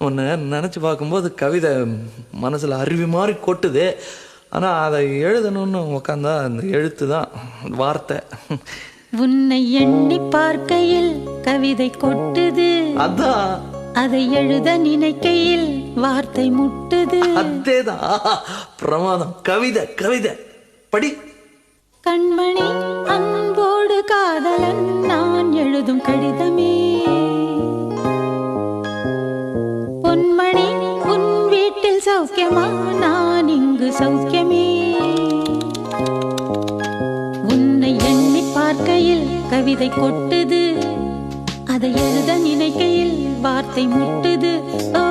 உன்னை நினச்சி பார்க்கும்போது கவிதை மனசில் அருவி மாதிரி கொட்டுது. ஆனால் அதை எழுதணும்னு உக்காந்தா அந்த எழுத்து தான் வார்த்தை. உன்னை எண்ணி பார்க்கையில் கவிதை கொட்டுது, அதான் அதை எழுத நினைக்கையில் வார்த்தை முட்டுது. அதேதான் பிரமாதம். கவிதை கவிதை படி. கண்மணி அன்போடு காதலன் நான் எழுதும் கடிதமே. பொன்மணி உன் வீட்டில் சௌக்கியமா, நான் இங்கு சௌக்கியமே. உன்னை எண்ணி பார்க்கையில் கவிதை கொட்டுது, அதை எழுத நினைக்கையில் வார்த்தை முட்டுது. ஓ